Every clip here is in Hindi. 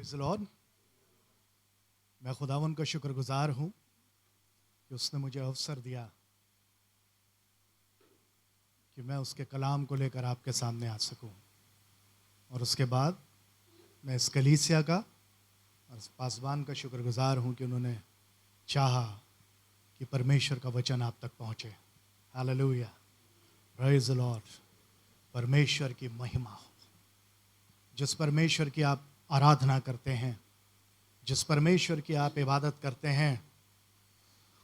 Praise the Lord. मैं खुदावन का शुक्रगुजार हूँ कि उसने मुझे अवसर दिया कि मैं उसके कलाम को लेकर आपके सामने आ सकूँ, और उसके बाद मैं इस कलीसिया का और पासवान का शुक्रगुजार हूँ कि उन्होंने चाहा कि परमेश्वर का वचन आप तक पहुँचे। Hallelujah, praise the Lord. परमेश्वर की महिमा हो। जिस परमेश्वर की आप आराधना करते हैं, जिस परमेश्वर की आप इबादत करते हैं,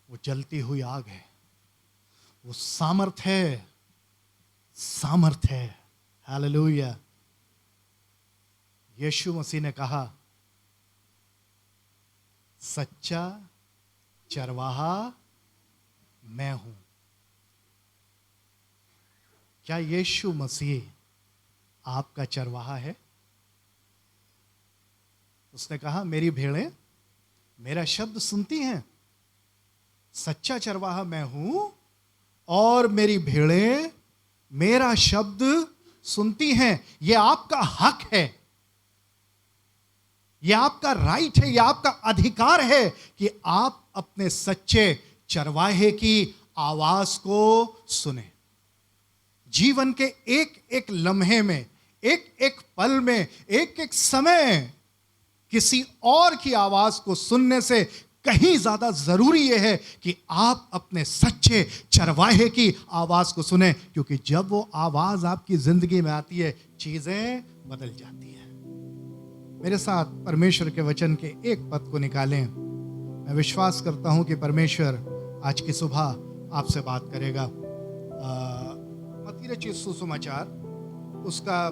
वो जलती हुई आग है, वो सामर्थ है, सामर्थ है। हालेलुया। यीशु मसीह ने कहा, सच्चा चरवाहा मैं हूं। क्या यीशु मसीह आपका चरवाहा है? उसने कहा, मेरी भेड़ें मेरा शब्द सुनती हैं। सच्चा चरवाहा मैं हूं और मेरी भेड़ें मेरा शब्द सुनती हैं। यह आपका हक है, यह आपका राइट है, यह आपका अधिकार है कि आप अपने सच्चे चरवाहे की आवाज को सुने। जीवन के एक एक लम्हे में, एक एक पल में, एक एक समय किसी और की आवाज को सुनने से कहीं ज्यादा जरूरी यह है कि आप अपने सच्चे चरवाहे की आवाज को सुने, क्योंकि जब वो आवाज आपकी जिंदगी में आती है, चीजें बदल जाती हैं। मेरे साथ परमेश्वर के वचन के एक पद को निकालें। मैं विश्वास करता हूं कि परमेश्वर आज की सुबह आपसे बात करेगा। मत्ती रचित सुसमाचार उसका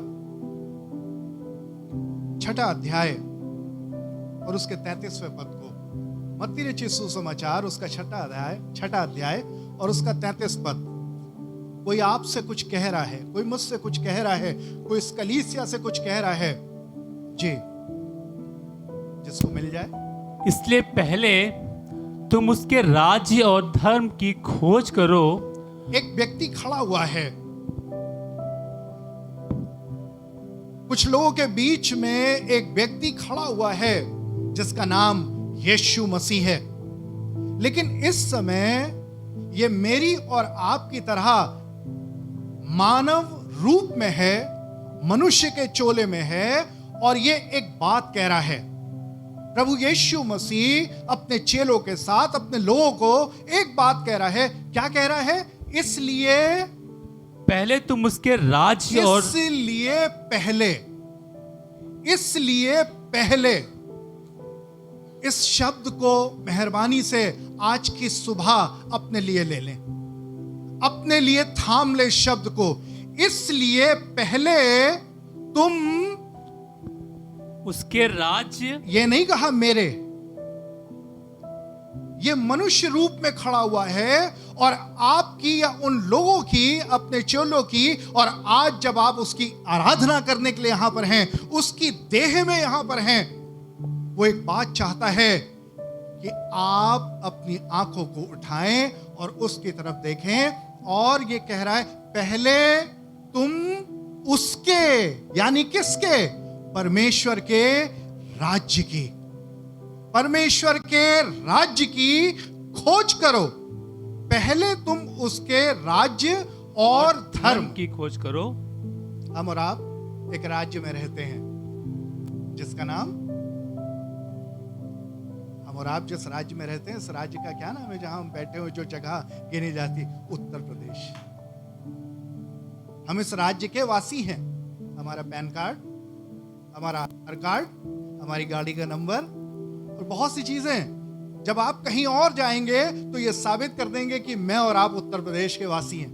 6 अध्याय और उसके 33वें पद को। मत्ती रचित सुसमाचार उसका 6 अध्याय और उसका 33 पद। कोई आपसे कुछ कह रहा है, कोई मुझसे कुछ कह रहा है, कोई इस कलीसिया से कुछ कह रहा है जी, जिसको मिल जाए। इसलिए पहले तुम उसके राज्य और धर्म की खोज करो। एक व्यक्ति खड़ा हुआ है, कुछ लोगों के बीच में एक व्यक्ति खड़ा हुआ है जिसका नाम यीशु मसीह है। लेकिन इस समय ये मेरी और आपकी तरह मानव रूप में है, मनुष्य के चोले में है, और ये एक बात कह रहा है। प्रभु यीशु मसीह अपने चेलों के साथ, अपने लोगों को एक बात कह रहा है। क्या कह रहा है? इसलिए पहले तुम उसके राज्य और इसलिए पहले इस शब्द को मेहरबानी से आज की सुबह अपने लिए ले लें, अपने लिए थाम ले शब्द को। इसलिए पहले तुम उसके राज्य, ये नहीं कहा मेरे, ये मनुष्य रूप में खड़ा हुआ है और आपकी या उन लोगों की, अपने चेलों की, और आज जब आप उसकी आराधना करने के लिए यहां पर हैं, उसकी देह में यहां पर हैं, वो एक बात चाहता है कि आप अपनी आंखों को उठाएं और उसकी तरफ देखें। और ये कह रहा है, पहले तुम उसके, यानी किसके? परमेश्वर के राज्य की, परमेश्वर के राज्य की खोज करो। पहले तुम उसके राज्य और धर्म की खोज करो। हम और आप एक राज्य में रहते हैं जिसका नाम, हम और आप जिस राज्य में रहते हैं, इस राज्य का क्या नाम है जहां हम बैठे हुए, जो जगह गिनी जाती? उत्तर प्रदेश। हम इस राज्य के वासी हैं। हमारा पैन कार्ड, हमारा आधार कार्ड, हमारी गाड़ी का नंबर और बहुत सी चीजें, जब आप कहीं और जाएंगे तो यह साबित कर देंगे कि मैं और आप उत्तर प्रदेश के वासी हैं।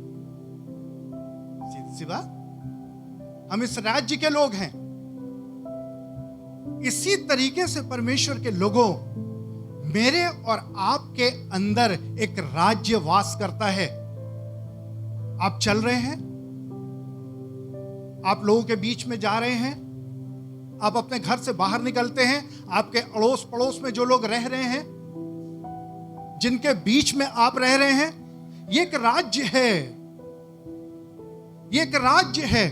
सीधी सी बात, हम इस राज्य के लोग हैं। इसी तरीके से परमेश्वर के लोगों, मेरे और आपके अंदर एक राज्य वास करता है। आप चल रहे हैं, आप लोगों के बीच में जा रहे हैं, आप अपने घर से बाहर निकलते हैं, आपके अड़ोस पड़ोस में जो लोग रह रहे हैं, जिनके बीच में आप रह रहे हैं, ये एक राज्य है, ये एक राज्य है।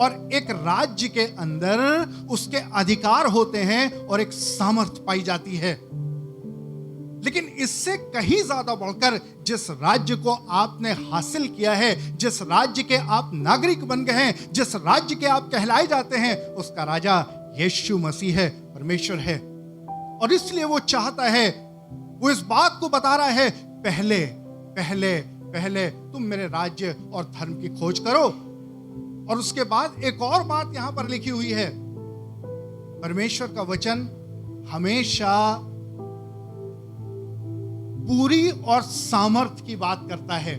और एक राज्य के अंदर उसके अधिकार होते हैं और एक सामर्थ्य पाई जाती है। लेकिन इससे कहीं ज्यादा बढ़कर जिस राज्य को आपने हासिल किया है, जिस राज्य के आप नागरिक बन गए हैं, जिस राज्य के आप कहलाए जाते हैं, उसका राजा यीशु मसीह है, परमेश्वर है। और इसलिए वो चाहता है, वो इस बात को बता रहा है, पहले पहले पहले तुम मेरे राज्य और धर्म की खोज करो। और उसके बाद एक और बात यहां पर लिखी हुई है, परमेश्वर का वचन हमेशा पूरी और सामर्थ की बात करता है।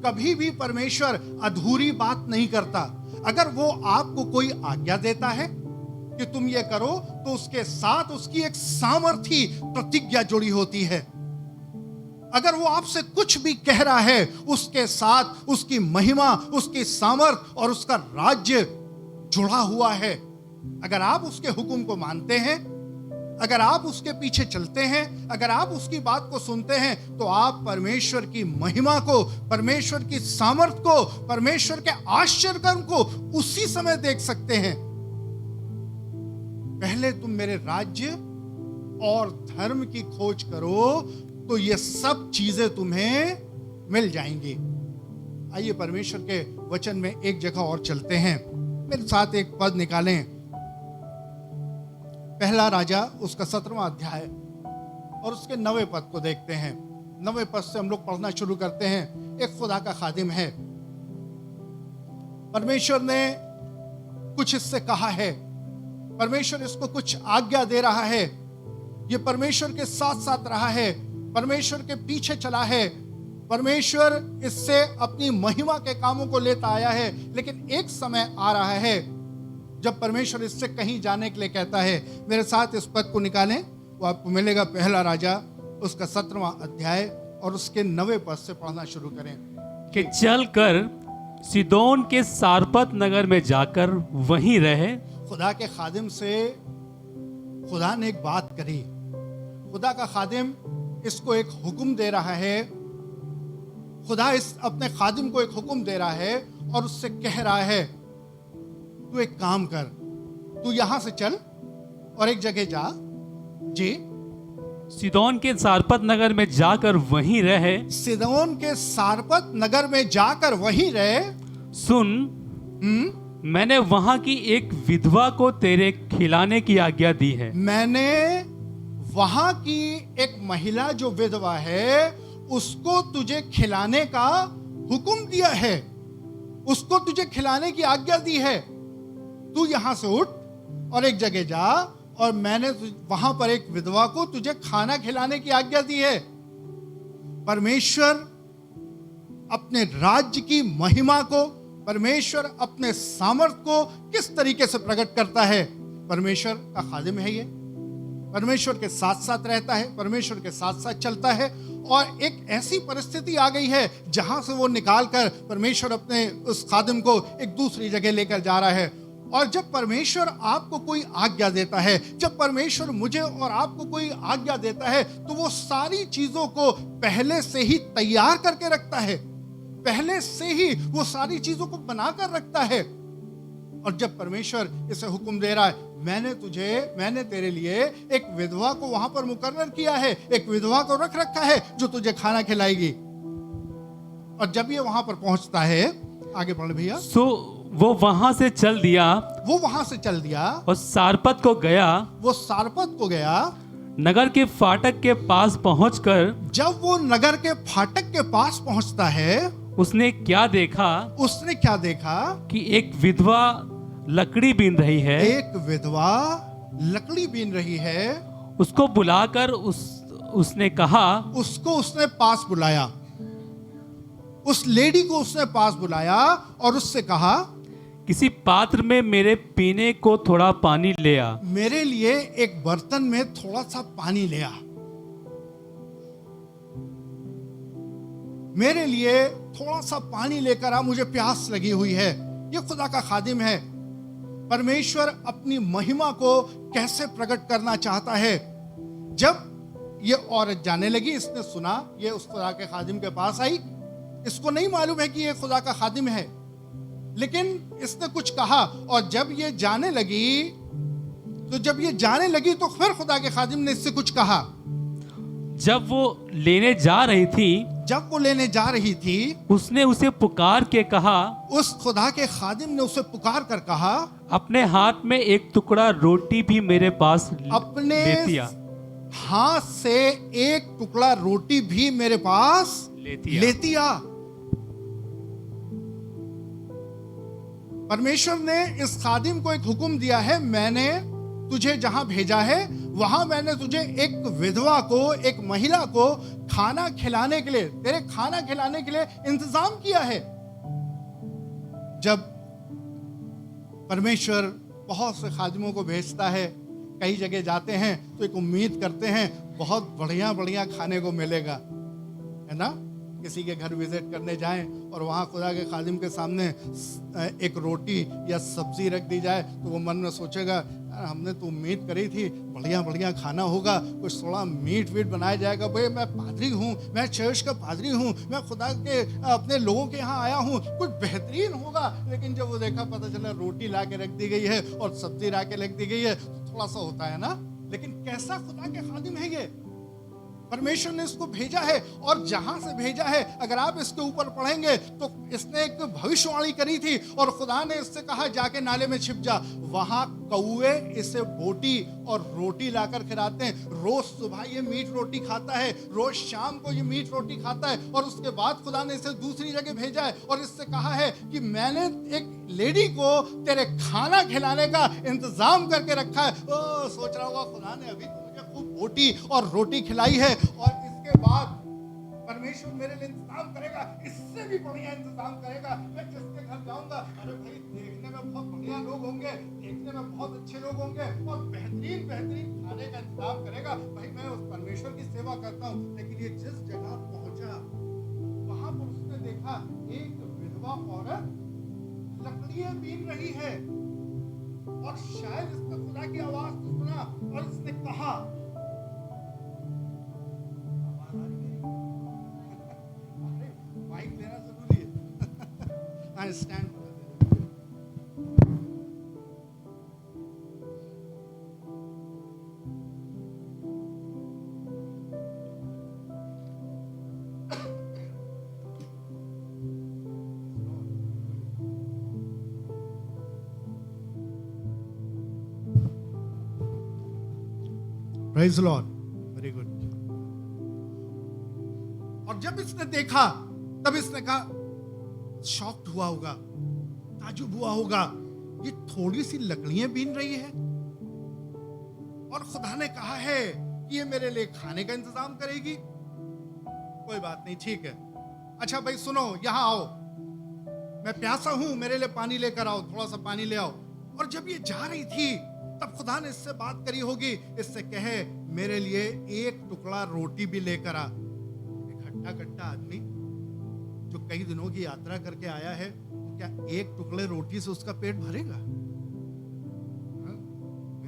कभी भी परमेश्वर अधूरी बात नहीं करता। अगर वो आपको कोई आज्ञा देता है कि तुम ये करो, तो उसके साथ उसकी एक सामर्थी प्रतिज्ञा जुड़ी होती है। अगर वो आपसे कुछ भी कह रहा है, उसके साथ उसकी महिमा, उसकी सामर्थ और उसका राज्य जुड़ा हुआ है। अगर आप उसके हुक्म को मानते हैं, अगर आप उसके पीछे चलते हैं, अगर आप उसकी बात को सुनते हैं, तो आप परमेश्वर की महिमा को, परमेश्वर की सामर्थ को, परमेश्वर के आश्चर्य कर्म को उसी समय देख सकते हैं। पहले तुम मेरे राज्य और धर्म की खोज करो, तो ये सब चीजें तुम्हें मिल जाएंगी। आइए परमेश्वर के वचन में एक जगह और चलते हैं। मेरे साथ एक पद निकालें, पहला राजा उसका 17वां अध्याय और उसके 9वें पद को देखते हैं। 9वें पद से हम लोग पढ़ना शुरू करते हैं। एक खुदा का खादिम है, परमेश्वर ने कुछ इससे कहा है, परमेश्वर इसको कुछ आज्ञा दे रहा है, ये परमेश्वर के साथ साथ रहा है, परमेश्वर के पीछे चला है, परमेश्वर इससे अपनी महिमा के कामों को लेता आया है। लेकिन एक समय आ रहा है जब परमेश्वर इससे कहीं जाने के लिए कहता है। मेरे साथ इस पद को निकालें, वो आपको मिलेगा पहला राजा उसका 17वां अध्याय और उसके 9वें पद से पढ़ना शुरू करें। कि चलकर सिदोन के सारपत नगर में जाकर वहीं रहे। खुदा के खादिम से खुदा ने एक बात करी। खुदा का खादिम इसको एक हुक्म दे रहा है। खुदा इस अपने खादिम को एक हुक्म दे रहा है और उससे कह रहा है, तू एक काम कर, तू यहां से चल और एक जगह जा। जी, सिदोन के सारपत नगर में जाकर वहीं रहे। सिदोन के सारपत नगर में जाकर वहीं रहे। सुन, मैंने वहां की एक विधवा को तेरे खिलाने की आज्ञा दी है। मैंने वहां की एक महिला जो विधवा है, उसको तुझे खिलाने का हुक्म दिया है, उसको तुझे खिलाने की आज्ञा दी है। तू यहां से उठ और एक जगह जा, और मैंने वहां पर एक विधवा को तुझे खाना खिलाने की आज्ञा दी है। परमेश्वर अपने राज्य की महिमा को, परमेश्वर अपने सामर्थ को किस तरीके से प्रकट करता है? परमेश्वर का खादिम है ये, परमेश्वर के साथ साथ रहता है, परमेश्वर के साथ साथ चलता है। और एक ऐसी परिस्थिति आ गई है जहां से वो निकाल कर परमेश्वर अपने उस खादिम को एक दूसरी जगह लेकर जा रहा है। और जब परमेश्वर आपको कोई आज्ञा देता है, जब परमेश्वर मुझे और आपको कोई आज्ञा देता है, तो वो सारी चीजों को पहले से ही तैयार करके रखता है, पहले से ही वो सारी चीजों को बनाकर रखता है। और जब परमेश्वर इसे हुक्म दे रहा है, मैंने तेरे लिए एक विधवा को वहां पर मुकर्रर किया है, एक विधवा को रख रखा है जो तुझे खाना खिलाएगी। और जब ये वहां पर पहुंचता है, आगे बढ़ भैया। सो वो वहां से चल दिया, वो वहां से चल दिया और सारपत को गया। वो सारपत को गया। नगर के फाटक के पास पहुंचकर जब वो नगर के फाटक के पास पहुंचता है, उसने क्या देखा? उसने क्या देखा कि एक विधवा लकड़ी बीन रही है। एक विधवा लकड़ी बीन रही है। उसको बुलाकर उसने कहा, उसने पास बुलाया, उस लेडी को उसने पास बुलाया और उससे कहा, किसी पात्र में मेरे पीने को थोड़ा पानी ले आ। मेरे लिए एक बर्तन में थोड़ा सा पानी ले आ, मेरे लिए थोड़ा सा पानी लेकर आ, मुझे प्यास लगी हुई है। ये खुदा का खादिम है। परमेश्वर अपनी महिमा को कैसे प्रकट करना चाहता है? जब ये औरत जाने लगी, इसने सुना, ये उस खुदा के खादिम के पास आई। इसको नहीं मालूम है कि ये खुदा का खादिम है। लेकिन इसने कुछ कहा, और जब ये जाने लगी तो फिर खुदा के खादिम ने इससे कुछ कहा। जब वो लेने जा रही थी, जब वो लेने जा रही थी, उसने उसे पुकार के कहा, उस खुदा के खादिम ने उसे पुकार कर कहा, अपने हाथ में एक टुकड़ा रोटी भी मेरे पास अपने लेती आ। हाथ से एक टुकड़ा रोटी भी मेरे पास लेती आ। परमेश्वर ने इस खादिम को एक हुक्म दिया है, मैंने तुझे जहां भेजा है वहां मैंने तुझे एक विधवा को, एक महिला को खाना खिलाने के लिए, तेरे खाना खिलाने के लिए इंतजाम किया है। जब परमेश्वर बहुत से खादिमों को भेजता है, कई जगह जाते हैं तो एक उम्मीद करते हैं बहुत बढ़िया बढ़िया खाने को मिलेगा, है ना। किसी के घर विजिट करने जाएं और वहाँ खुदा के खादिम के सामने एक रोटी या सब्जी रख दी जाए तो वो मन में सोचेगा, यार हमने तो उम्मीद करी थी बढ़िया बढ़िया खाना होगा, कुछ थोड़ा मीट वीट बनाया जाएगा। भाई मैं पादरी हूँ, मैं चर्च का पादरी हूँ, मैं खुदा के अपने लोगों के यहाँ आया हूँ, कुछ बेहतरीन होगा। लेकिन जब वो देखा, पता चला रोटी ला के रख दी गई है और सब्जी ला के रख दी गई है, तो थोड़ा सा होता है ना। लेकिन कैसा खुदा के खादिम है ये, परमेश्वर ने इसको भेजा है, और जहां से भेजा है अगर आप इसके ऊपर पढ़ेंगे तो इसने एक भविष्यवाणी करी थी, और खुदा ने इससे कहा जाके नाले में छिप जा। वहां कौए इसे बोटी और रोटी लाकर खिलाते हैं। रोज सुबह ये मीट रोटी खाता है, रोज शाम को ये मीट रोटी खाता है, और उसके बाद खुदा ने इसे दूसरी जगह भेजा है और इससे कहा है कि मैंने एक लेडी को तेरे खाना खिलाने का इंतजाम करके रखा है। ओ, सोच रहा होगा खुदा ने अभी खूब बोटी और रोटी खिलाई है, और इसके बाद परमेश्वर मेरे लिए इंतजाम करेगा, इससे भी बढ़िया इंतजाम करेगा। मैं जिसके घर जाऊंगा, अरे भाई देखने में बहुत बढ़िया लोग होंगे, देखने में बहुत अच्छे लोग होंगे, और बेहतरीन बेहतरीन खाने का इंतजाम करेगा। भाई मैं उस परमेश्वर की सेवा करता हूँ। लेकिन ये जिस जगह पहुंचा, वहां पर उसने देखा एक विधवा औरत लकड़ियां बीन रही है, और शायद इसने खुदा की आवाज को सुना और इसने कहा, माइक लेना जरूरी है। I stand. Praise the Lord. Very good. और जब इसने देखा तब इसने कहा, शॉक्ड हुआ होगा, ताजुब हुआ होगा, ये थोड़ी सी लकड़ियां बीन रही है और खुदा ने कहा है कि ये मेरे लिए खाने का इंतजाम करेगी। कोई बात नहीं, ठीक है। अच्छा भाई सुनो, यहां आओ, मैं प्यासा हूं, मेरे लिए पानी लेकर आओ, थोड़ा सा पानी ले आओ। और जब ये जा रही थी तब खुदा ने इससे बात करी होगी, इससे कहे मेरे लिए एक टुकड़ा रोटी भी लेकर आ। एक हट्टा कट्टा आदमी जो कई दिनों की यात्रा करके आया है, क्या एक टुकड़े रोटी से उसका पेट भरेगा?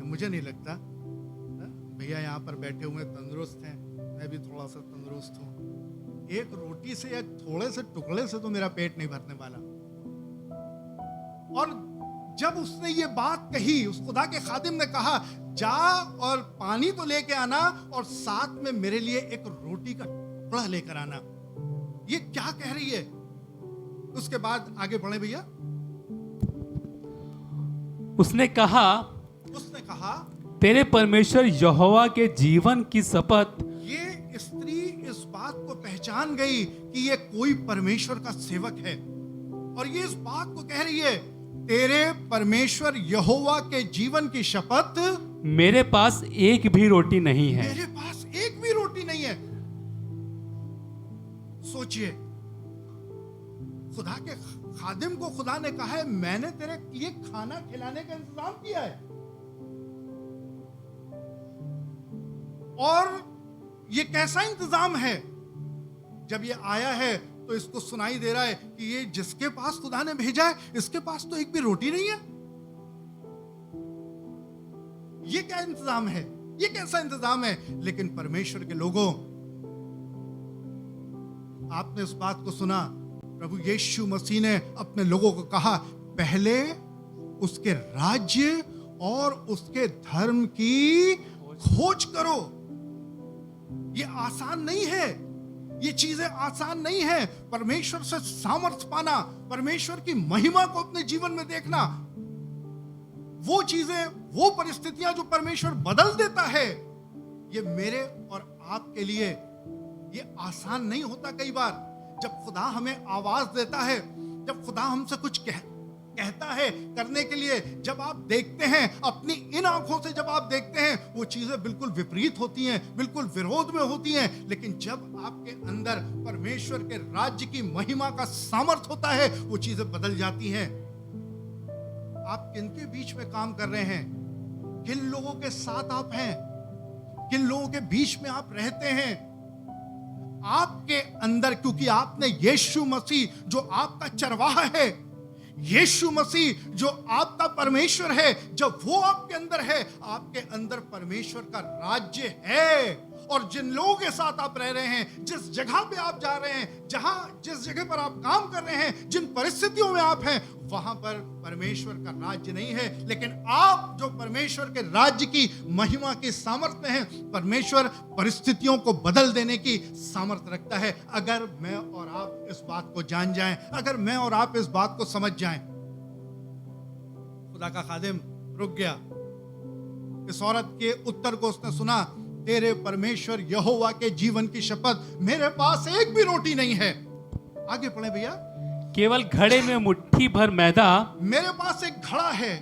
मुझे नहीं लगता। भैया यहाँ पर बैठे हुए तंदुरुस्त हैं, मैं भी थोड़ा सा तंदुरुस्त हूँ। एक रोटी से या थोड़े से टुकड़े से तो मेरा पेट नहीं भरने वाला। और जब उसने ये बात कही, उस खुदा के खादिम ने कहा, जा और पानी तो लेके आना और साथ में मेरे लिए एक रोटी का टुकड़ा लेकर आना। ये क्या कह रही है? उसके बाद आगे बढ़े भैया। उसने कहा, तेरे परमेश्वर यहोवा के जीवन की शपथ। ये स्त्री इस बात को पहचान गई कि ये कोई परमेश्वर का सेवक है, और ये इस बात को कह रही है, तेरे परमेश्वर यहोवा के जीवन की शपथ, मेरे पास एक भी रोटी नहीं है। मेरे पास एक भी रोटी नहीं है। सोचिए, खुदा के खादिम को खुदा ने कहा है, मैंने तेरे लिए खाना खिलाने का इंतजाम किया है, और ये कैसा इंतजाम है? जब ये आया है तो इसको सुनाई दे रहा है कि ये जिसके पास खुदा ने भेजा है, इसके पास तो एक भी रोटी नहीं है। ये क्या इंतजाम है? ये कैसा इंतजाम है? लेकिन परमेश्वर के लोगों, आपने इस बात को सुना, प्रभु यीशु मसीह ने अपने लोगों को कहा, पहले उसके राज्य और उसके धर्म की खोज करो। ये आसान नहीं है, ये चीजें आसान नहीं है। परमेश्वर से सामर्थ्य पाना, परमेश्वर की महिमा को अपने जीवन में देखना, वो चीजें, वो परिस्थितियां जो परमेश्वर बदल देता है, ये मेरे और आपके लिए ये आसान नहीं होता। कई बार जब खुदा हमें आवाज देता है, जब खुदा हमसे कुछ कहता है करने के लिए, जब आप देखते हैं अपनी इन आंखों से, जब आप देखते हैं वो चीजें बिल्कुल विपरीत होती हैं, बिल्कुल विरोध में होती हैं, लेकिन जब आपके अंदर परमेश्वर के राज्य की महिमा का सामर्थ होता है, वो चीजें बदल जाती हैं। आप किनके बीच में काम कर रहे हैं, किन लोगों के साथ आप हैं, किन लोगों के बीच में आप रहते हैं, आपके अंदर, क्योंकि आपने यीशु मसीह जो आपका चरवाहा है, यीशु मसीह जो आपका परमेश्वर है, जब वो आपके अंदर है, आपके अंदर परमेश्वर का राज्य है। और जिन लोगों के साथ आप रह रहे हैं, जिस जगह पे आप जा रहे हैं, जिस जगह पर आप काम कर रहे हैं, जिन परिस्थितियों में आप हैं, वहां पर परमेश्वर का राज्य नहीं है, लेकिन आप जो परमेश्वर के राज्य की महिमा की सामर्थ्य में हैं, परमेश्वर परिस्थितियों को बदल देने की सामर्थ्य रखता है। अगर मैं और आप इस बात को जान जाएं, अगर मैं और आप इस बात को समझ जाएं। खुदा का खादिम रुक गया। इस औरत के उत्तर को उसने सुना, तेरे परमेश्वर यहोवा के जीवन की शपथ, मेरे पास एक भी रोटी नहीं है। आगे पढ़े भैया। केवल घड़े में मुट्ठी भर मैदा, मेरे पास एक घड़ा है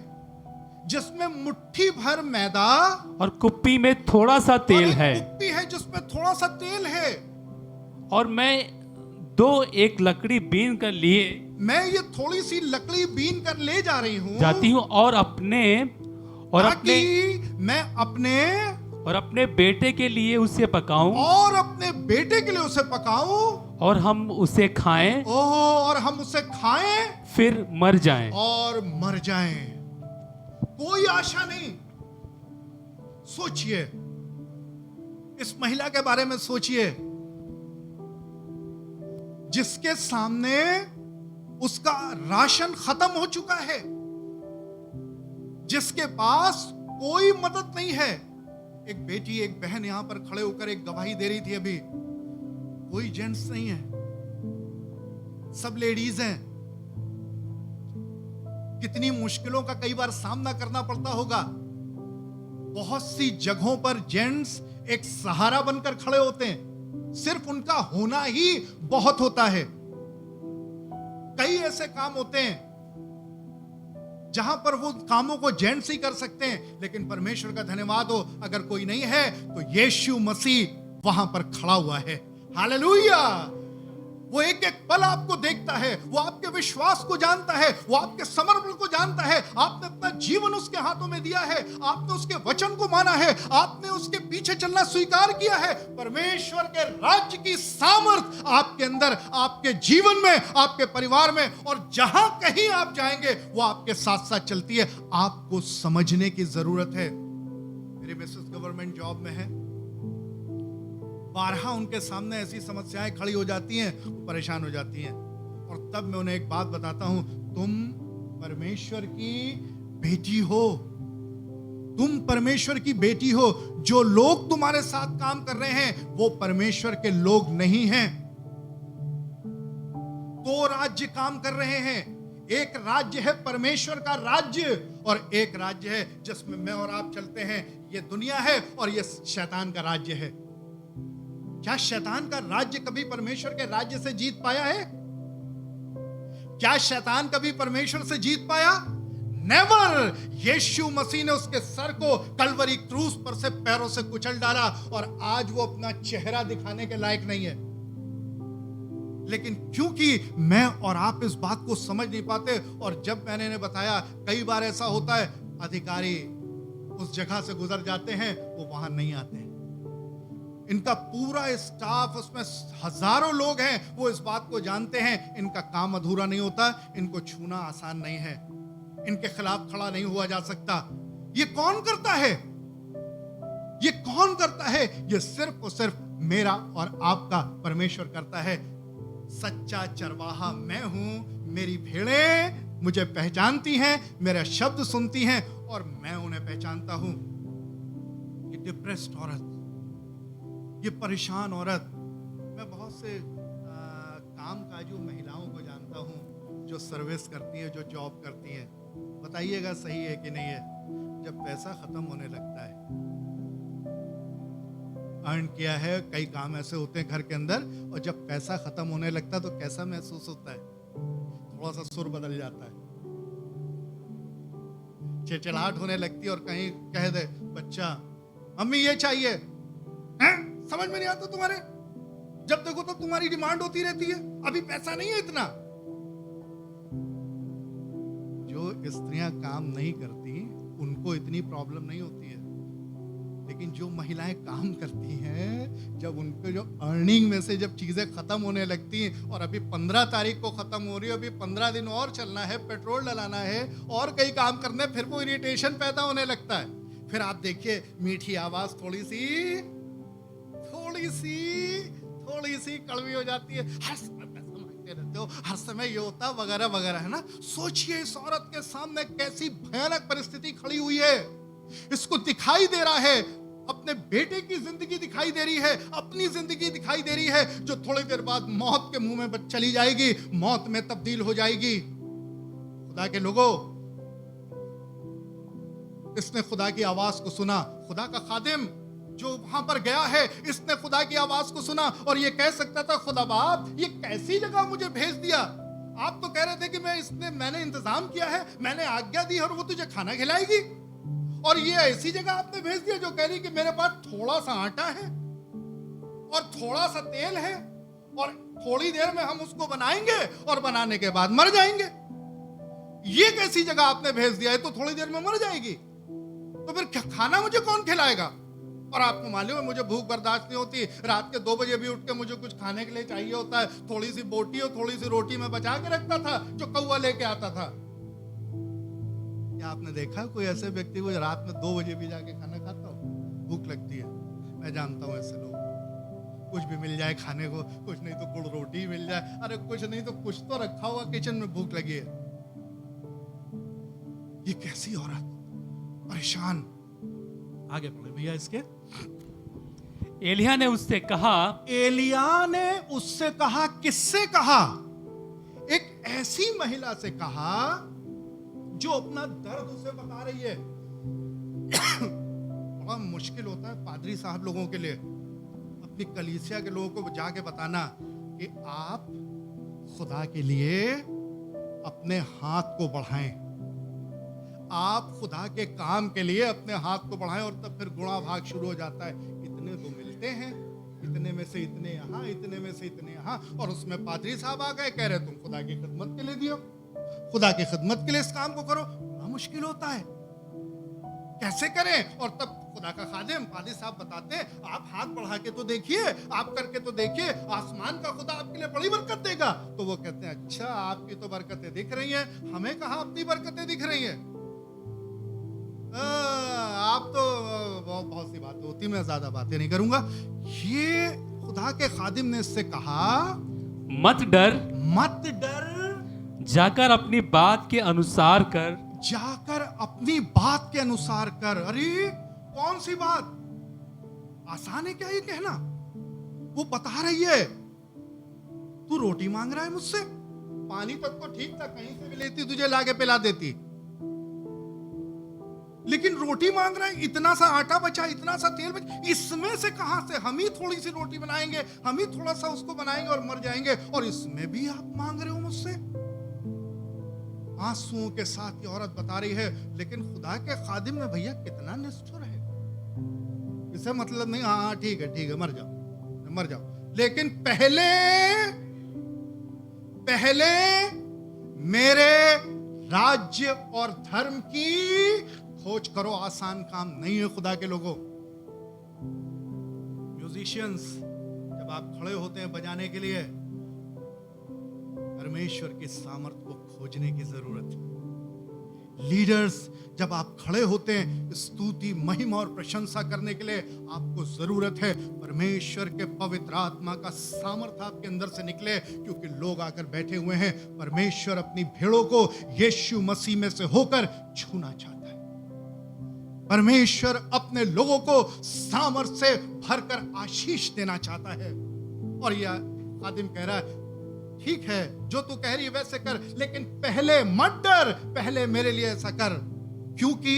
जिसमें मुट्ठी भर मैदा और कुप्पी में थोड़ा सा तेल है, कुप्पी है जिसमें थोड़ा सा तेल है, और मैं एक लकड़ी बीन कर लिए मैं ये थोड़ी सी लकड़ी बीन कर ले जा रही हूँ, जाती हूँ, और अपने बेटे के लिए उसे पकाऊं, और अपने बेटे के लिए उसे पकाऊं, और हम उसे खाएं, और हम उसे खाएं, फिर मर जाएं। और मर जाएं। कोई आशा नहीं। सोचिए, इस महिला के बारे में सोचिए, जिसके सामने उसका राशन खत्म हो चुका है, जिसके पास कोई मदद नहीं है। एक बेटी, एक बहन यहां पर खड़े होकर एक गवाही दे रही थी अभी, कोई जेंट्स नहीं है, सब लेडीज हैं। कितनी मुश्किलों का कई बार सामना करना पड़ता होगा। बहुत सी जगहों पर जेंट्स एक सहारा बनकर खड़े होते हैं, सिर्फ उनका होना ही बहुत होता है। कई ऐसे काम होते हैं जहां पर वो कामों को जेंट्स ही कर सकते हैं, लेकिन परमेश्वर का धन्यवाद हो, अगर कोई नहीं है तो यीशु मसीह वहां पर खड़ा हुआ है। हालेलुया। वो एक एक पल आपको देखता है, वो आपके विश्वास को जानता है, वो आपके समर्पण को जानता है। आपने अपना जीवन उसके हाथों में दिया है, आपने उसके वचन को माना है, आपने उसके पीछे चलना स्वीकार किया है। परमेश्वर के राज्य की सामर्थ आपके अंदर, आपके जीवन में, आपके परिवार में, और जहां कहीं आप जाएंगे वो आपके साथ साथ चलती है। आपको समझने की जरूरत है। मेरी मिसेस गवर्नमेंट जॉब में है, बारहा उनके सामने ऐसी समस्याएं खड़ी हो जाती हैं, वो परेशान हो जाती हैं, और तब मैं उन्हें एक बात बताता हूं, तुम परमेश्वर की बेटी हो, तुम परमेश्वर की बेटी हो। जो लोग तुम्हारे साथ काम कर रहे हैं वो परमेश्वर के लोग नहीं हैं। दो राज्य काम कर रहे हैं, एक राज्य है परमेश्वर का राज्य, और एक राज्य है जिसमें मैं और आप चलते हैं। ये दुनिया है और ये शैतान का राज्य है। क्या शैतान का राज्य कभी परमेश्वर के राज्य से जीत पाया है? क्या शैतान कभी परमेश्वर से जीत पाया? नेवर। यीशु मसीह ने उसके सर को कलवरी क्रूस पर से पैरों से कुचल डाला, और आज वो अपना चेहरा दिखाने के लायक नहीं है। लेकिन क्योंकि मैं और आप इस बात को समझ नहीं पाते, और जब मैंने इन्हें बताया, कई बार ऐसा होता है, अधिकारी उस जगह से गुजर जाते हैं, वो वहां नहीं आते हैं। इनका पूरा स्टाफ, उसमें हजारों लोग हैं, वो इस बात को जानते हैं, इनका काम अधूरा नहीं होता, इनको छूना आसान नहीं है, इनके खिलाफ खड़ा नहीं हुआ जा सकता। ये कौन करता है? ये कौन करता है? ये सिर्फ और सिर्फ मेरा और आपका परमेश्वर करता है। सच्चा चरवाहा मैं हूं, मेरी भेड़ें मुझे पहचानती हैं, मेरे शब्द सुनती हैं और मैं उन्हें पहचानता हूं। ये डिप्रेस्ड औरत, ये परेशान औरत, मैं बहुत से कामकाजी महिलाओं को जानता हूं जो सर्विस करती है, जो जॉब करती हैं। बताइएगा सही है कि नहीं है? जब पैसा खत्म होने लगता है, अर्न किया है, कई काम ऐसे होते हैं घर के अंदर, और जब पैसा खत्म होने लगता है तो कैसा महसूस होता है? थोड़ा सा सुर बदल जाता है, चिड़चिड़ाहट होने लगती है, और कहीं कह दे बच्चा मम्मी ये चाहिए, हैं? समझ में नहीं आता तुम्हारे? जब देखो तो तुम्हारी डिमांड होती रहती है, अभी पैसा नहीं है इतना। जो स्त्रियां काम नहीं करती उनको इतनी प्रॉब्लम नहीं होती है, लेकिन जो महिलाएं काम करती हैं, जब उनको जो अर्निंग में से जब चीजें खत्म होने लगती हैं, और अभी 15 तारीख को खत्म हो रही है, अभी 15 दिन और चलना है, पेट्रोल डलाना है और कई काम करने, फिर वो इरिटेशन पैदा होने लगता है। फिर आप देखिए मीठी आवाज थोड़ी सी कड़वी हो जाती है, हर समय पैसा मांगते रहते हो, हर समय ये होता वगैरह वगैरह, है ना। सोचिए इस औरत के सामने कैसी भयानक परिस्थिति खड़ी हुई है। इसको दिखाई दे रहा है, अपने बेटे की जिंदगी दिखाई दे रही है, अपनी जिंदगी दिखाई दे रही है, जो थोड़ी देर बाद मौत के मुंह में चली जाएगी, मौत में तब्दील हो जाएगी। खुदा के लोगों, इसने खुदा की आवाज को सुना। खुदा का खादिम जो वहां पर गया है, इसने खुदा की आवाज को सुना और ये कह सकता था, खुदा बाप ये कैसी जगह मुझे भेज दिया। आप तो कह रहे थे कि मैंने इंतजाम किया है, मैंने आज्ञा दी और वो तुझे खाना खिलाएगी, और ये ऐसी जगह आपने भेज दिया जो कह रही कि मेरे पास थोड़ा सा आटा है और थोड़ा सा तेल है, और थोड़ी देर में हम उसको बनाएंगे और बनाने के बाद मर जाएंगे। ये कैसी जगह आपने भेज दिया है? तो थोड़ी देर में मर जाएगी, तो फिर खाना मुझे कौन खिलाएगा? और आपको मालूम है मुझे भूख बर्दाश्त नहीं होती, रात के 2 बजे भी उठ के मुझे कुछ खाने के लिए चाहिए होता है। थोड़ी सी बोटी और थोड़ी सी रोटी में बचा के रखता था जो कौवा लेके आता था। क्या आपने देखा कोई ऐसे व्यक्ति को रात में 2 बजे भी जाके खाना खाता हो? भूख लगती है, मैं जानता हूं ऐसे लोग। कुछ भी मिल जाए खाने को, कुछ नहीं तो गुड़ रोटी मिल जाए, अरे कुछ नहीं तो कुछ तो रखा हुआ किचन में, भूख लगी है। ये कैसी औरत, परेशान। आगे बढ़े भैया इसके। एलिया ने उससे कहा, एलिया ने उससे कहा, किससे कहा? एक ऐसी महिला से कहा जो अपना दर्द उसे बता रही है। बड़ा मुश्किल होता है पादरी साहब लोगों के लिए, अपनी कलीसिया के लोगों को जाके बताना कि आप खुदा के लिए अपने हाथ को बढ़ाएं, आप खुदा के काम के लिए अपने हाथ को बढ़ाएं, और तब फिर गुणा भाग शुरू हो जाता है। इतने तो मिलते हैं, इतने में से इतने यहाँ, इतने में से इतने यहाँ, और उसमें पादरी साहब आ गए, कह रहे तुम खुदा की खिदमत के लिए दियो, खुदा की खिदमत के लिए इस काम को करो। बड़ा मुश्किल होता है, कैसे करें? और तब खुदा का खादिम पादरी साहब बताते हैं, आप हाथ बढ़ा के तो देखिए, आप करके तो देखिए, आसमान का खुदा आपके लिए बड़ी बरकत देगा। तो वो कहते हैं, अच्छा आपकी तो बरकतें दिख रही हैं, हमें कहाँ अपनी बरकतें दिख रही हैं? आप तो बहुत सी बातें होती, मैं ज्यादा बातें नहीं करूंगा। ये खुदा के खादिम ने इससे कहा, मत डर, मत डर, जाकर अपनी बात के अनुसार कर, जाकर अपनी बात के अनुसार कर। अरे कौन सी बात? आसान है क्या ये कहना? वो बता रही है, तू रोटी मांग रहा है मुझसे, पानी तक तो ठीक था, कहीं से भी लेती तुझे लाके पिला देती, लेकिन रोटी मांग रहा है, इतना सा आटा बचा, इतना सा तेल बचा, इसमें से कहां से? हम ही थोड़ी सी रोटी बनाएंगे, हम ही थोड़ा सा उसको बनाएंगे और मर जाएंगे, और इसमें भी आप मांग रहे हो मुझसे? आंसुओं के साथ ये औरत बता रही है। लेकिन खुदा के खादिम में भैया कितना निष्ठुर है। इसे मतलब नहीं, हाँ ठीक है मर जाओ, लेकिन पहले मेरे राज्य और धर्म की खोज करो। आसान काम नहीं है खुदा के लोगों। म्यूजिशियंस जब आप खड़े होते हैं बजाने के लिए, परमेश्वर की सामर्थ को खोजने की जरूरत है। लीडर्स, जब आप खड़े होते हैं स्तुति, महिमा और प्रशंसा करने के लिए, आपको जरूरत है परमेश्वर के पवित्र आत्मा का सामर्थ आपके अंदर से निकले, क्योंकि लोग आकर बैठे हुए हैं। परमेश्वर अपनी भेड़ों को यीशु मसीह में से होकर छूना चाहता है। परमेश्वर अपने लोगों को सामर्थ से भरकर आशीष देना चाहता है। और यह खादिम कह रहा है, ठीक है जो तू कह रही है वैसे कर, लेकिन पहले मत डर, पहले मेरे लिए ऐसा कर। क्योंकि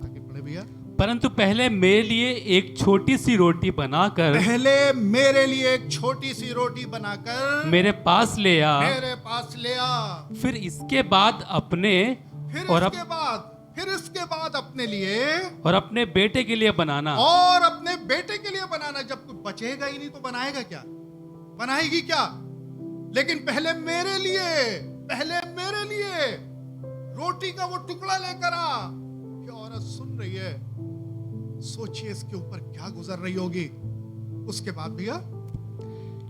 आगे पढ़े भैया, परंतु पहले मेरे लिए एक छोटी सी रोटी बनाकर पहले मेरे लिए एक छोटी सी रोटी बनाकर मेरे पास ले आ, मेरे पास ले आ। फिर इसके बाद अपने फिर इसके बाद अपने लिए और अपने बेटे के लिए बनाना। और अपने बेटे के लिए बनाना। जब कुछ बचेगा ही नहीं तो बनाएगा क्या, बनाएगी क्या? लेकिन पहले मेरे लिए रोटी का वो टुकड़ा लेकर आ। क्या औरत सुन रही है, सोचिए इसके ऊपर क्या गुजर रही होगी। उसके बाद भैया,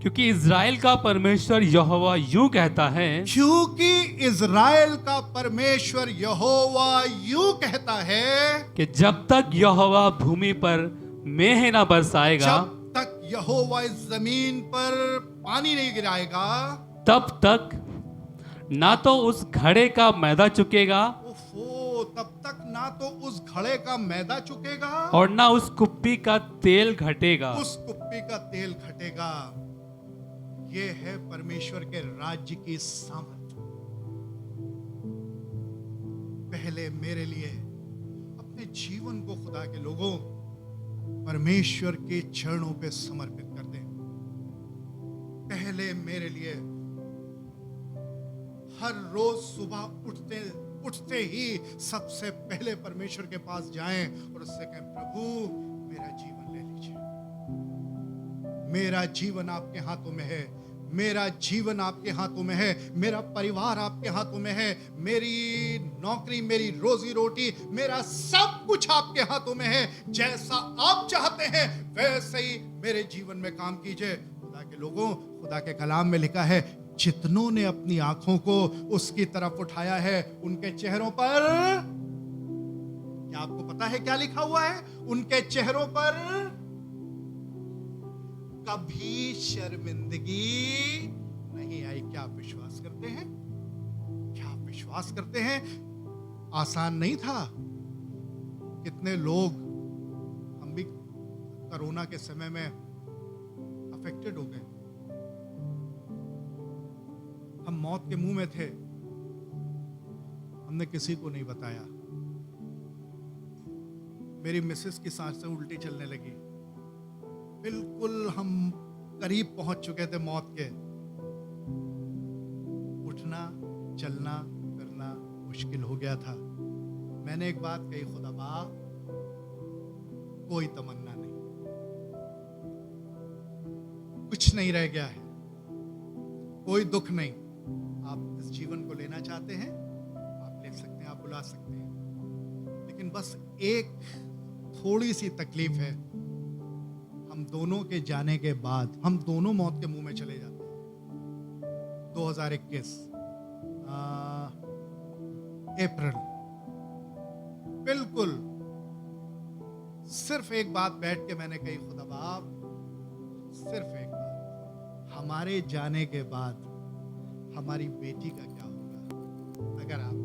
क्योंकि इज़राइल का परमेश्वर यहोवा यूं कहता है, क्योंकि इज़राइल का परमेश्वर यहोवा यूं कहता है कि जब तक यहोवा भूमि पर मेंह न बरसाएगा, जब तक यहोवा इस जमीन पर पानी नहीं गिराएगा, तब तक ना तो उस घड़े का मैदा चुकेगा तब तक ना तो उस घड़े का मैदा चुकेगा और ना उस कुप्पी का तेल घटेगा। उस कुप्पी का तेल घटेगा। ये है परमेश्वर के राज्य की सामर्थ। पहले मेरे लिए अपने जीवन को खुदा के लोगों परमेश्वर के चरणों पे समर्पित कर दें। पहले मेरे लिए हर रोज सुबह उठते ही सबसे पहले परमेश्वर के पास जाएं और उससे कहें, प्रभु मेरा जीवन ले लीजिए। मेरा जीवन आपके हाथों में है, मेरा जीवन आपके हाथों में है, मेरा परिवार आपके हाथों में है, मेरी नौकरी, मेरी रोजी रोटी, मेरा सब कुछ आपके हाथों में है। जैसा आप चाहते हैं वैसे ही मेरे जीवन में काम कीजिए। खुदा के लोगों, खुदा के कलाम में लिखा है, जितनों ने अपनी आंखों को उसकी तरफ उठाया है उनके चेहरों पर, क्या आपको पता है क्या लिखा हुआ है? उनके चेहरों पर कभी शर्मिंदगी नहीं आई। क्या आप विश्वास करते हैं? क्या आप विश्वास करते हैं? आसान नहीं था। कितने लोग, हम भी कोरोना के समय में अफेक्टेड हो गए, हम मौत के मुंह में थे, हमने किसी को नहीं बताया। मेरी मिसेस की सांसें उल्टी चलने लगी, बिल्कुल हम करीब पहुंच चुके थे मौत के। उठना, चलना फिरना मुश्किल हो गया था। मैंने एक बात कही, खुदा बाप कोई तमन्ना नहीं, कुछ नहीं रह गया है, कोई दुख नहीं। आप इस जीवन को लेना चाहते हैं, आप ले सकते हैं, आप बुला सकते हैं, लेकिन बस एक थोड़ी सी तकलीफ है। हम दोनों के जाने के बाद हम दोनों मौत के मुंह में चले जाते हैं। 2021 अप्रैल, बिल्कुल सिर्फ एक बात बैठ के मैंने कही, खुदा बाप सिर्फ एक बात, हमारे जाने के बाद हमारी बेटी का क्या होगा? अगर आप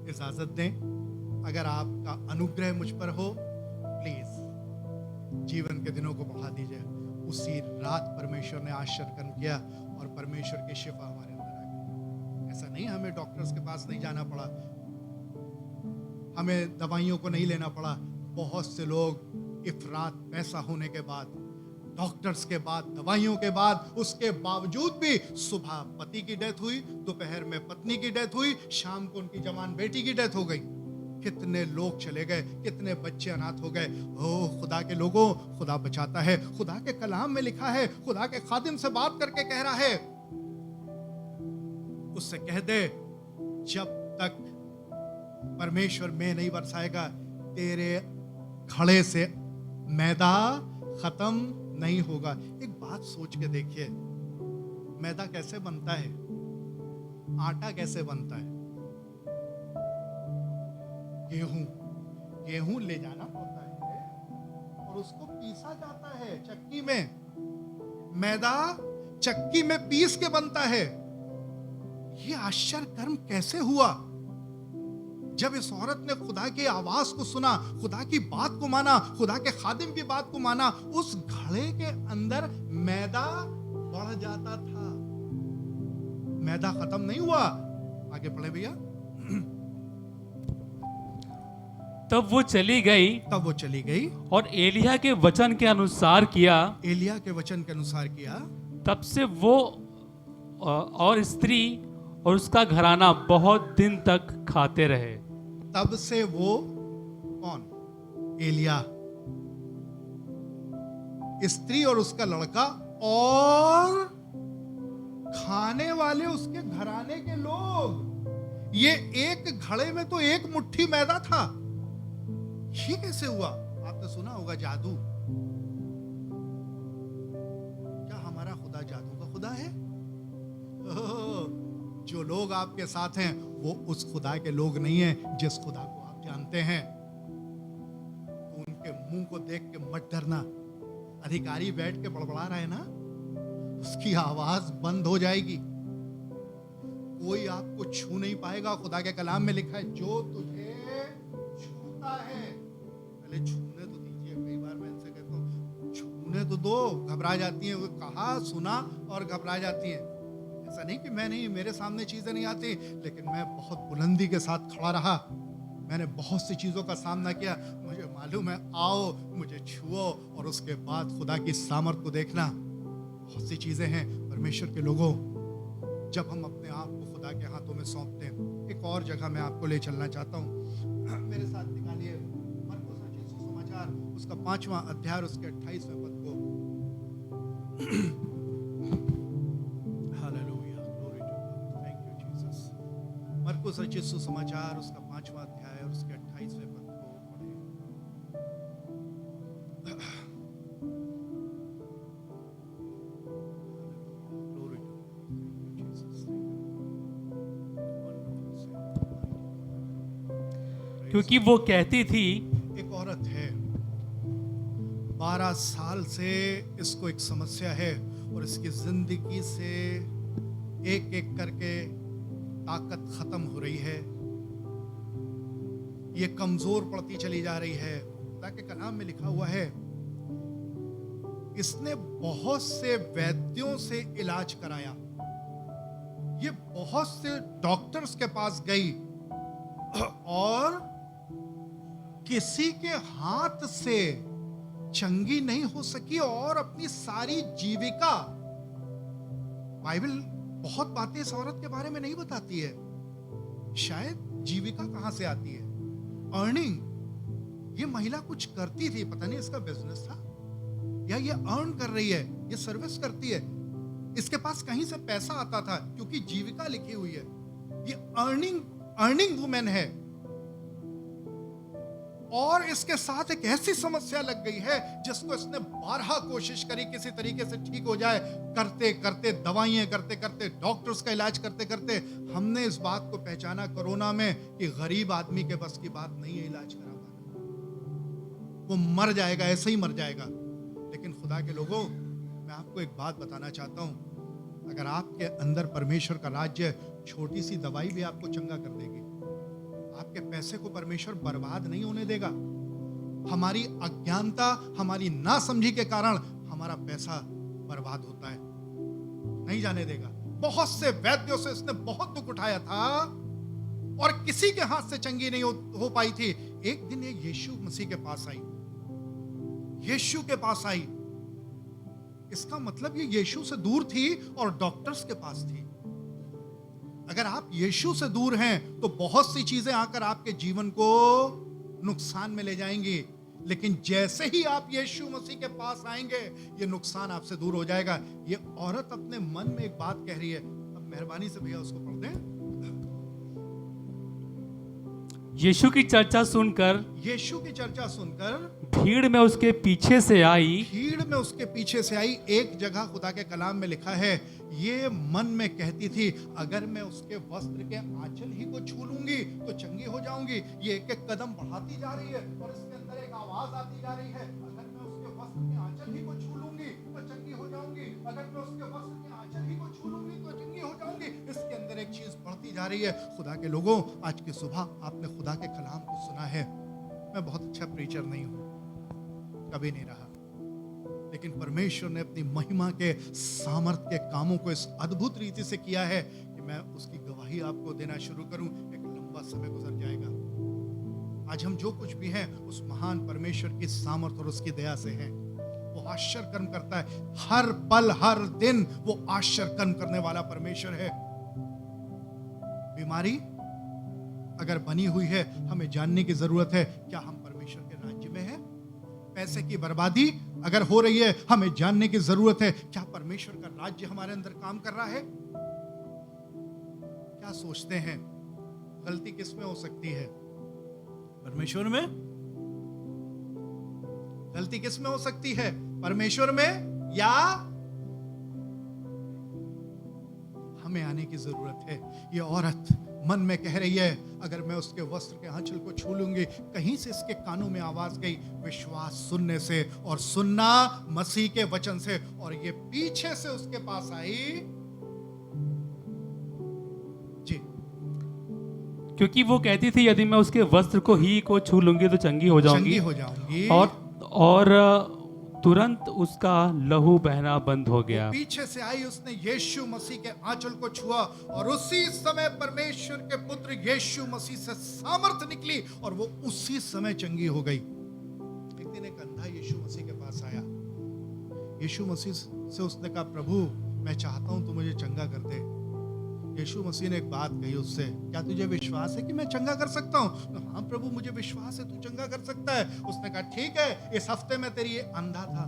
इजाजत दें, अगर आपका अनुग्रह मुझ पर हो, प्लीज जीवन के दिनों को बढ़ा दीजिए। उसी रात परमेश्वर ने आश्चर्य कर्म किया और परमेश्वर की शिफा हमारे अंदर आ गई। ऐसा नहीं हमें डॉक्टर्स के पास नहीं जाना पड़ा, हमें दवाइयों को नहीं लेना पड़ा। बहुत से लोग इफरात पैसा होने के बाद, डॉक्टर्स के बाद, दवाइयों के बाद, उसके बावजूद भी सुबह पति की डेथ हुई, दोपहर में पत्नी की डेथ हुई, शाम को उनकी जवान बेटी की डेथ हो गई। कितने लोग चले गए, कितने बच्चे अनाथ हो गए। ओह खुदा के लोगों, खुदा बचाता है। खुदा के कलाम में लिखा है, खुदा के खादिम से बात करके कह रहा है, उससे कह दे, जब तक परमेश्वर में नहीं बरसाएगा, तेरे घड़े से मैदा खत्म नहीं होगा। एक बात सोच के देखिए, मैदा कैसे बनता है, आटा कैसे बनता है? गेहूं ले जाना पड़ता है और उसको पीसा जाता है चक्की में। मैदा चक्की में पीस के बनता है। ये आश्चर्य कर्म कैसे हुआ? जब इस औरत ने खुदा की आवाज को सुना, खुदा की बात को माना, खुदा के खादिम की बात को माना, उस घड़े के अंदर मैदा बढ़ जाता था। मैदा खत्म नहीं हुआ। आगे पढ़े भैया। तब वो चली गई तब वो चली गई और एलिया के वचन के अनुसार किया। एलिया के वचन के अनुसार किया। तब से वो और स्त्री और उसका घराना बहुत दिन तक खाते रहे। तब से वो कौन? एलिया, स्त्री और उसका लड़का और खाने वाले उसके घराने के लोग। ये एक घड़े में तो एक मुट्ठी मैदा था। ये कैसे हुआ? आपने सुना होगा जादू। क्या हमारा खुदा जादू का खुदा है? जो लोग आपके साथ हैं वो उस खुदा के लोग नहीं हैं जिस खुदा को आप जानते हैं। तो उनके मुंह को देख के मत डरना। अधिकारी बैठ के बड़बड़ा रहा है ना, उसकी आवाज बंद हो जाएगी। कोई आपको छू नहीं पाएगा। खुदा के कलाम में लिखा है, जो तुझे छूता है, पहले छूने तो दीजिए। कई बार मैं इनसे कहता हूँ छूने तो दो, घबरा जाती हैं। वो कहा सुना और घबरा जाती हैं। ऐसा नहीं कि मैं नहीं, मेरे सामने चीजें नहीं आती, लेकिन मैं बहुत बुलंदी के साथ खड़ा रहा। मैंने बहुत सी चीजों का सामना किया। मुझे मालूम है, आओ मुझे छुओ और उसके बाद खुदा की सामर्थ को देखना। बहुत सी चीजें हैं परमेश्वर के लोगों, जब हम अपने आप को खुदा के हाथों में सौंपते हैं। एक और जगह मैं आपको ले चलना चाहता हूँ। मेरे साथ निकालिए मरकुस रचित सुसमाचार, उसका 5वां अध्याय, उसके 28वें पद को। Hallelujah, glory to God, thank you Jesus. मरकुस रचित सुसमाचार, उसका 5वां अध्याय और उसके 28वें पद को पढ़ें। क्योंकि वो कहती थी, एक औरत है, 12 साल से इसको एक समस्या है और इसकी जिंदगी से एक एक करके ताकत खत्म हो रही है। ये कमजोर पड़ती चली जा रही है। खुदा के कलाम में लिखा हुआ है, इसने बहुत से वैद्यों से इलाज कराया। ये बहुत से डॉक्टर्स के पास गई और किसी के हाथ से चंगी नहीं हो सकी और अपनी सारी जीविका, बाइबल बहुत बातें इस औरत के बारे में नहीं बताती है। शायद जीविका कहां से आती है, अर्निंग। ये महिला कुछ करती थी, पता नहीं इसका बिजनेस था या ये अर्न कर रही है, ये सर्विस करती है। इसके पास कहीं से पैसा आता था क्योंकि जीविका लिखी हुई है। ये अर्निंग वुमेन है। और इसके साथ एक ऐसी समस्या लग गई है जिसको इसने 12 कोशिश करी किसी तरीके से ठीक हो जाए। करते करते, दवाइयां करते करते, डॉक्टर्स का इलाज करते करते, हमने इस बात को पहचाना कोरोना में कि गरीब आदमी के बस की बात नहीं है इलाज करा पाना। वो मर जाएगा, ऐसे ही मर जाएगा। लेकिन खुदा के लोगों, मैं आपको एक बात बताना चाहता हूं, अगर आपके अंदर परमेश्वर का राज्य है, छोटी सी दवाई भी आपको चंगा कर देगी। आपके पैसे को परमेश्वर बर्बाद नहीं होने देगा। हमारी अज्ञानता, हमारी नासमझी के कारण हमारा पैसा बर्बाद होता है, नहीं जाने देगा। बहुत से वैद्यों से इसने बहुत दुख उठाया था और किसी के हाथ से चंगी नहीं हो पाई थी। एक दिन ये यीशु मसीह के पास आई। यीशु के पास आई, इसका मतलब ये यीशु से दूर थी और डॉक्टर्स के पास थी। अगर आप यीशु से दूर हैं तो बहुत सी चीजें आकर आपके जीवन को नुकसान में ले जाएंगी, लेकिन जैसे ही आप यीशु मसीह के पास आएंगे, ये नुकसान आपसे दूर हो जाएगा। ये औरत अपने मन में एक बात कह रही है। अब मेहरबानी से भैया उसको पढ़ दें। यीशु की चर्चा सुनकर यीशु की चर्चा सुनकर भीड़ में उसके पीछे से आई। भीड़ में उसके पीछे से आई। एक जगह खुदा के कलाम में लिखा है, ये मन में कहती थी, अगर मैं उसके वस्त्र के आंचल ही को छू लूंगी तो चंगी हो जाऊंगी। ये एक एक कदम बढ़ाती जा रही है और इसके अंदर एक आवाज आती जा रही है, अगर मैं उसके वस्त्र के आंचल ही को छू लूंगी तो चंगी हो जाऊंगी। अगर मैं उसके वस्त्र के आंचल ही को छू लूंगी तो चंगी हो जाऊंगी। इसके अंदर एक चीज बढ़ती जा रही है। खुदा के लोगों, आज की सुबह आपने खुदा के कलाम को सुना है। मैं बहुत अच्छा प्रीचर नहीं हूं, कभी नहीं रहा, लेकिन परमेश्वर ने अपनी महिमा के सामर्थ के कामों को इस अद्भुत रीति से किया है कि मैं उसकी गवाही आपको देना शुरू करूं, एक लंबा समय गुजर जाएगा। आज हम जो कुछ भी हैं उस महान परमेश्वर की सामर्थ और उसकी दया से हैं। वो आश्चर्य कर्म करता है, हर पल हर दिन वो आश्चर्य कर्म करने वाला परमेश्वर है। बीमारी अगर बनी हुई है, हमें जानने की जरूरत है, क्या हम परमेश्वर के राज्य में हैं? पैसे की बर्बादी अगर हो रही है, हमें जानने की जरूरत है, क्या परमेश्वर का राज्य हमारे अंदर काम कर रहा है? क्या सोचते हैं, गलती किस में हो सकती है? परमेश्वर में? गलती किस में हो सकती है, परमेश्वर में या हमें आने की जरूरत है? ये औरत मन में कह रही है, अगर मैं उसके वस्त्र के आंचल को छू लूंगी। कहीं से इसके कानों में आवाज गई, विश्वास सुनने से और सुनना मसीह के वचन से, और ये पीछे से उसके पास आई जी, क्योंकि वो कहती थी यदि मैं उसके वस्त्र को ही को छू लूंगी तो चंगी हो जाऊंगी। और तुरंत उसका लहू बहना बंद हो गया। पीछे से आई, उसने यीशु मसीह के आंचल को छुआ और उसी समय परमेश्वर के पुत्र यीशु मसीह से सामर्थ निकली और वो उसी समय चंगी हो गई। एक दिन एक अंधा यीशु मसीह के पास आया। यीशु मसीह से उसने कहा, प्रभु मैं चाहता हूं तू मुझे चंगा कर दे। यीशु मसीह ने एक बात कही उससे, क्या तुझे विश्वास है कि मैं चंगा कर सकता हूं? हाँ प्रभु, मुझे विश्वास है तू चंगा कर सकता है। उसने कहा, ठीक है, इस हफ्ते में तेरी अंधा था,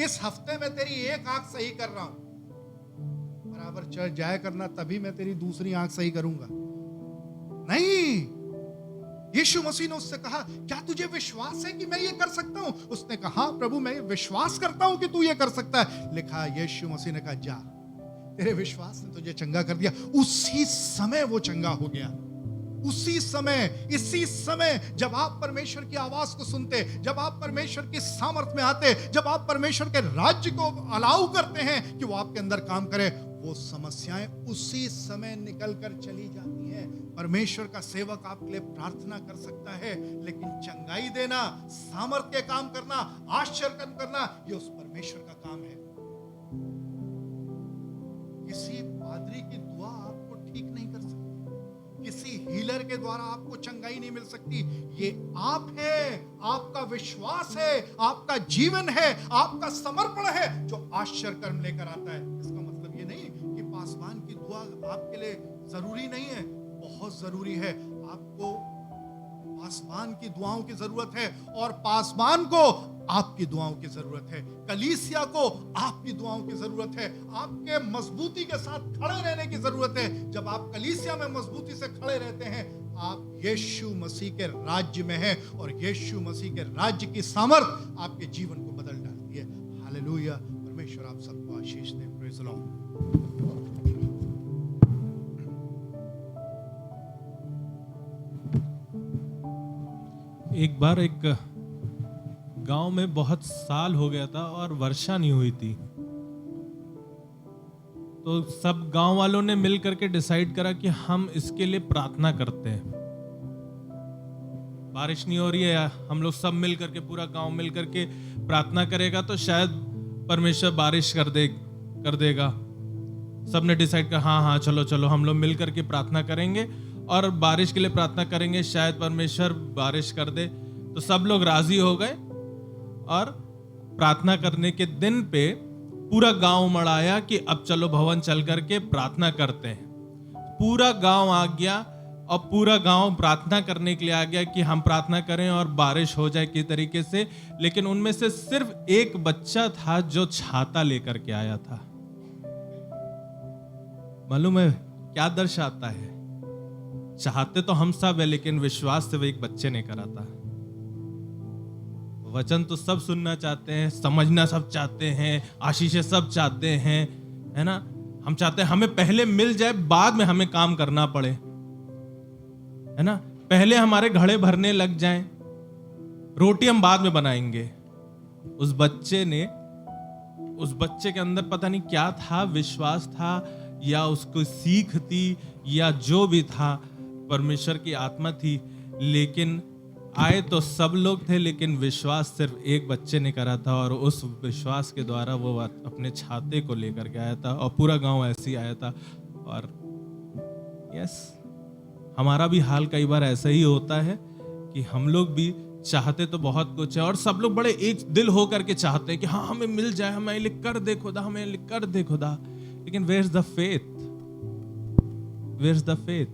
इस हफ्ते में तेरी एक आंख सही कर रहा हूं, बराबर चर्च जाया करना, तभी मैं तेरी दूसरी आंख सही करूंगा। नहीं, यीशु मसीह ने उससे कहा, क्या तुझे विश्वास है कि मैं ये कर सकता हूं? उसने कहा, हाँ प्रभु मैं विश्वास करता हूं कि तू ये कर सकता है। लिखा, यीशु मसीह ने कहा, जा, तेरे विश्वास ने तुझे चंगा कर दिया। उसी समय वो चंगा हो गया। उसी समय, इसी समय जब आप परमेश्वर की आवाज को सुनते, जब आप परमेश्वर की सामर्थ में आते, जब आप परमेश्वर के राज्य को अलाउ करते हैं कि वो आपके अंदर काम करे, वो समस्याएं उसी समय निकल कर चली जाती हैं। परमेश्वर का सेवक आपके लिए प्रार्थना कर सकता है, लेकिन चंगाई देना, सामर्थ के काम करना, आश्चर्य कर्म करना, ये उस परमेश्वर का काम है। किसी पादरी की दुआ आपको ठीक नहीं कर सकती, किसी हीलर के द्वारा आपको चंगाई नहीं मिल सकती। ये आप है, आपका विश्वास है, आपका जीवन है, आपका समर्पण है जो आश्चर्य कर्म लेकर आता है। इसका मतलब ये नहीं कि पासवान की दुआ आपके लिए जरूरी नहीं है, बहुत जरूरी है। आपको पासवान की दुआओं की जरूरत है और पासवान को आपकी दुआओं की जरूरत है। कलीसिया को आपकी दुआओं की जरूरत है। आपके मजबूती के साथ खड़े रहने की जरूरत है। जब आप कलीसिया में मजबूती से खड़े रहते हैं, आप यीशु मसीह के राज्य में हैं और यीशु मसीह के राज्य की सामर्थ आपके जीवन को बदल डालती है। हालेलुया। परमेश्वर आप सबको आशीष दे। Praise the lord. एक बार एक गांव में बहुत साल हो गया था और वर्षा नहीं हुई थी, तो सब गांव वालों ने मिल करके डिसाइड करा कि हम इसके लिए प्रार्थना करते हैं। बारिश नहीं हो रही है, हम लोग सब मिल करके, पूरा गांव मिल करके प्रार्थना करेगा तो शायद परमेश्वर बारिश कर देगा। सब ने डिसाइड कर, हाँ चलो चलो हम लोग मिल करके प्रार्थना करेंगे और बारिश के लिए प्रार्थना करेंगे, शायद परमेश्वर बारिश कर दे। तो सब लोग राजी हो गए और प्रार्थना करने के दिन पे पूरा गांव मड़ाया कि अब चलो भवन चल करके प्रार्थना करते हैं। पूरा गांव आ गया और पूरा गांव प्रार्थना करने के लिए आ गया कि हम प्रार्थना करें और बारिश हो जाए किस तरीके से। लेकिन उनमें से सिर्फ एक बच्चा था जो छाता लेकर के आया था। मालूम है क्या दर्शाता है? चाहते तो हम सब है, लेकिन विश्वास सिर्फ एक बच्चे ने करा था। वचन तो सब सुनना चाहते हैं, समझना सब चाहते हैं, आशीषें सब चाहते हैं, है ना। हम चाहते हैं हमें पहले मिल जाए, बाद में हमें काम करना पड़े, है ना। पहले हमारे घड़े भरने लग जाएं, रोटी हम बाद में बनाएंगे। उस बच्चे के अंदर पता नहीं क्या था, विश्वास था या उसको सीख थी या जो भी था, परमेश्वर की आत्मा थी। लेकिन आए तो सब लोग थे, लेकिन विश्वास सिर्फ एक बच्चे ने करा था, और उस विश्वास के द्वारा वो अपने छाते को लेकर के आया था, और पूरा गांव ऐसे ही आया था। और यस, हमारा भी हाल कई बार ऐसा ही होता है कि हम लोग भी चाहते तो बहुत कुछ है, और सब लोग बड़े एक दिल होकर के चाहते हैं कि हाँ हमें मिल जाए, हमें लिए कर दे खुदा, हमें लिए कर दे खुदा। लेकिन where is the faith? Where is the faith?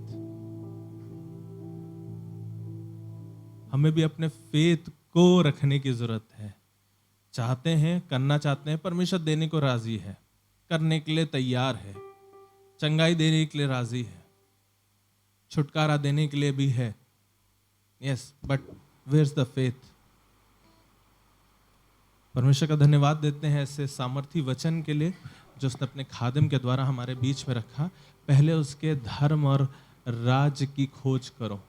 हमें भी अपने फेथ को रखने की जरूरत है। चाहते हैं, करना चाहते हैं, परमेश्वर देने को राजी है, करने के लिए तैयार है, चंगाई देने के लिए राजी है, छुटकारा देने के लिए भी है। Yes, but where is the faith? परमेश्वर का धन्यवाद देते हैं ऐसे सामर्थी वचन के लिए जो उसने अपने खादिम के द्वारा हमारे बीच में रखा। पहले उसके धर्म और राज्य की खोज करो।